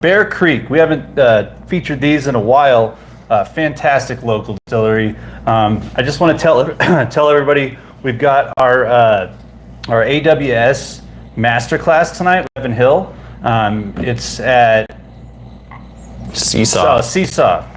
Bear Creek. We haven't featured these in a while. Fantastic local distillery. I just want to tell everybody we've got our AWS masterclass tonight with Evan Hill. It's at Seesaw. Seesaw.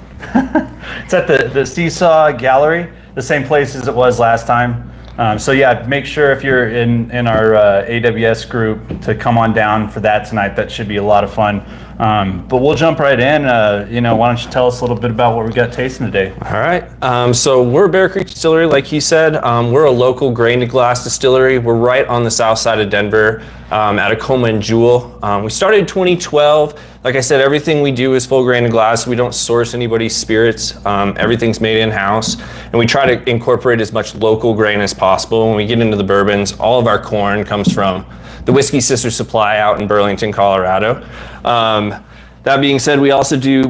It's at the Seesaw Gallery, the same place as it was last time. So yeah, make sure if you're in our AWS group to come on down for that tonight. That should be a lot of fun. But we'll jump right in. Why don't you tell us a little bit about what we got tasting today? All right. So we're Bear Creek Distillery, like he said. We're a local grain to glass distillery. We're right on the south side of Denver at Acoma and Jewel. We started in 2012. Like I said, everything we do is full grain to glass. We don't source anybody's spirits. Everything's made in-house. And we try to incorporate as much local grain as possible. When we get into the bourbons, all of our corn comes from the Whiskey Sister Supply out in Burlington, Colorado. That being said, we also do,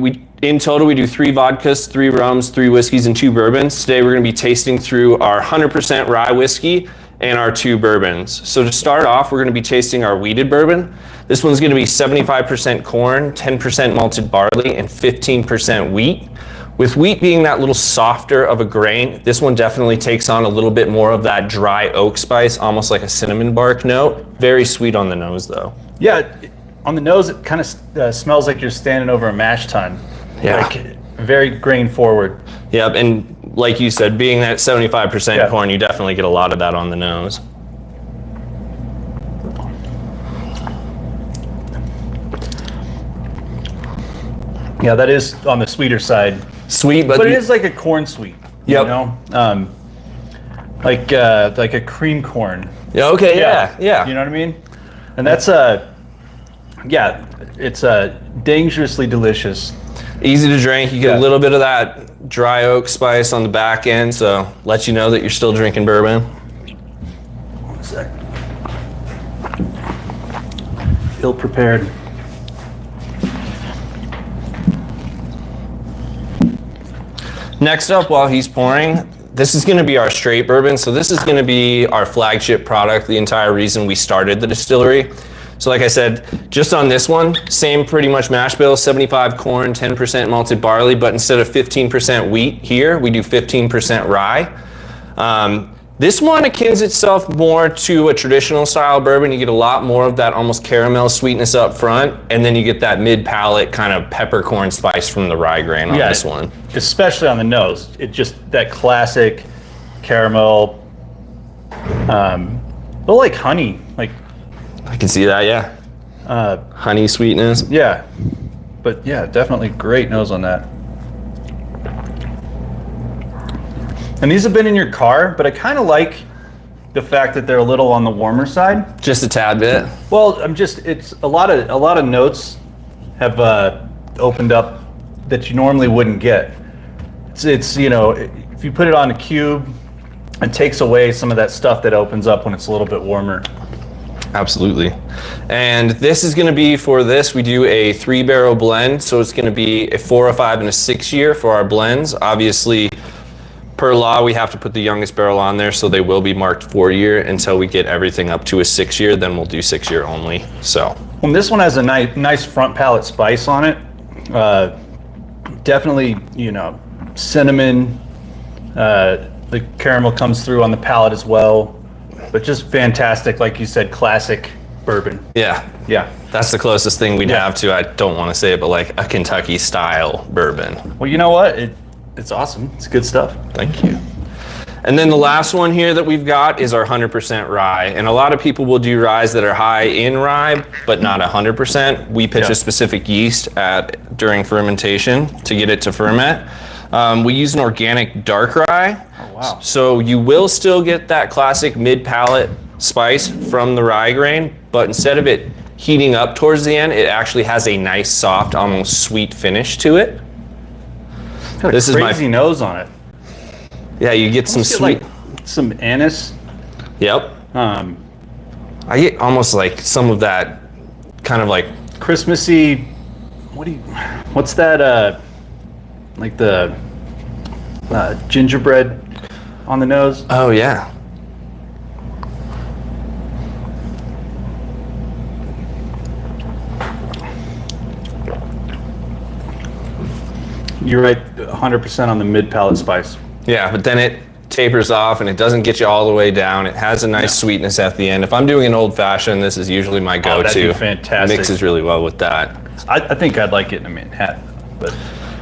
in total, we do 3 vodkas, 3 rums, 3 whiskeys, and 2 bourbons. Today we're going to be tasting through our 100% rye whiskey and our 2 bourbons. So to start off, we're going to be tasting our wheated bourbon. This one's going to be 75% corn, 10% malted barley, and 15% wheat. With wheat being that little softer of a grain, this one definitely takes on a little bit more of that dry oak spice, almost like a cinnamon bark note. Very sweet on the nose though. Yeah, on the nose it kind of smells like you're standing over a mash tun. Yeah. Like, very grain forward. Yep, and like you said, being that 75% corn, you definitely get a lot of that on the nose. Yeah, that is on the sweeter side. Sweet, but it is like a corn sweet. Yep. You know, like a cream corn. Yeah. Okay. Yeah. You know what I mean? And that's it's dangerously delicious. Easy to drink. You get a little bit of that dry oak spice on the back end, so let you know that you're still drinking bourbon. 1 sec. Ill prepared. Next up, while he's pouring, this is going to be our straight bourbon. So this is going to be our flagship product, the entire reason we started the distillery. So like I said, just on this one, same pretty much mash bill, 75 corn, 10% malted barley, but instead of 15% wheat here, we do 15% rye. This one akins itself more to a traditional style bourbon. You get a lot more of that almost caramel sweetness up front, and then you get that mid-palate kind of peppercorn spice from the rye grain on this one. Especially on the nose. It just, that classic caramel, a little like honey. Like, I can see that, yeah. Honey sweetness. Yeah, but yeah, definitely great nose on that. And these have been in your car, but I kind of like the fact that they're a little on the warmer side. Just a tad bit. Well, it's a lot of notes have opened up that you normally wouldn't get. It's you know, if you put it on a cube, it takes away some of that stuff that opens up when it's a little bit warmer. Absolutely. And this is going to be, for this, we do a 3-barrel blend. So it's going to be a 4, a 5, and a 6 year for our blends. Obviously, per law, we have to put the youngest barrel on there, so they will be marked 4 year until we get everything up to a 6 year. Then we'll do 6 year only. So, well, this one has a nice front palate spice on it. Definitely, you know, cinnamon. The caramel comes through on the palate as well. But just fantastic, like you said, classic bourbon. Yeah. That's the closest thing we'd have to, I don't want to say it, but like a Kentucky style bourbon. Well, you know what? It's awesome. It's good stuff. Thank you. And then the last one here that we've got is our 100% rye. And a lot of people will do ryes that are high in rye, but not 100%. We pitch a specific yeast during fermentation to get it to ferment. We use an organic dark rye. Oh, wow. So you will still get that classic mid-palate spice from the rye grain, but instead of it heating up towards the end, it actually has a nice, soft, almost sweet finish to it. Got this a crazy nose on it. Yeah, you get some sweet. Like some anise. Yep. I get almost like some of that kind of like Christmassy. What's that? Like the gingerbread on the nose. Oh yeah. You're right, 100% on the mid palate spice. Yeah, but then it tapers off and it doesn't get you all the way down. It has a nice sweetness at the end. If I'm doing an old fashioned, this is usually my go-to. That'd be fantastic. Mixes really well with that. I think I'd like it in a Manhattan, but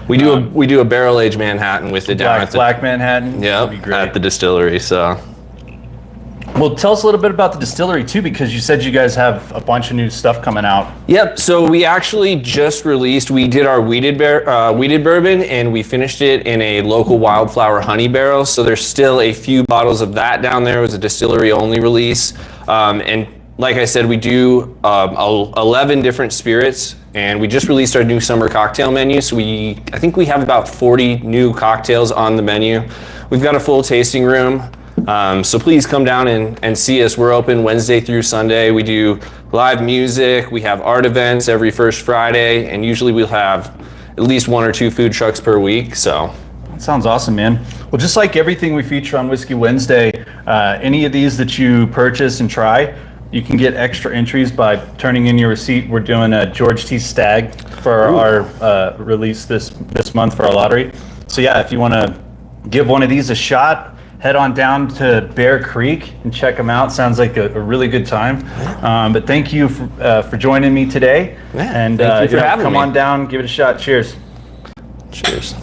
We do a barrel aged Manhattan with it down at the black Manhattan. yeah That'd be great. at the distillery. So Well, tell us a little bit about the distillery too, because you said you guys have a bunch of new stuff coming out. yep. So we actually just released. We did our weeded bourbon, and we finished it in a local wildflower honey barrel. So there's still a few bottles of that down there. It was a distillery only release, and like I said, we do 11 different spirits, and we just released our new summer cocktail menu. So I think we have about 40 new cocktails on the menu. We've got a full tasting room. So please come down and see us. We're open Wednesday through Sunday. We do live music. We have art events every first Friday, and usually we'll have at least 1 or 2 food trucks per week. So That sounds awesome, man. Well, just like everything we feature on Whiskey Wednesday, any of these that you purchase and try, you can get extra entries by turning in your receipt. We're doing a George T. Stagg for our release this month for our lottery. So yeah, if you want to give one of these a shot, head on down to Bear Creek and check them out. Sounds like a really good time. But thank you for joining me today. Yeah, and thank you for having come me. on down, give it a shot. Cheers. cheers.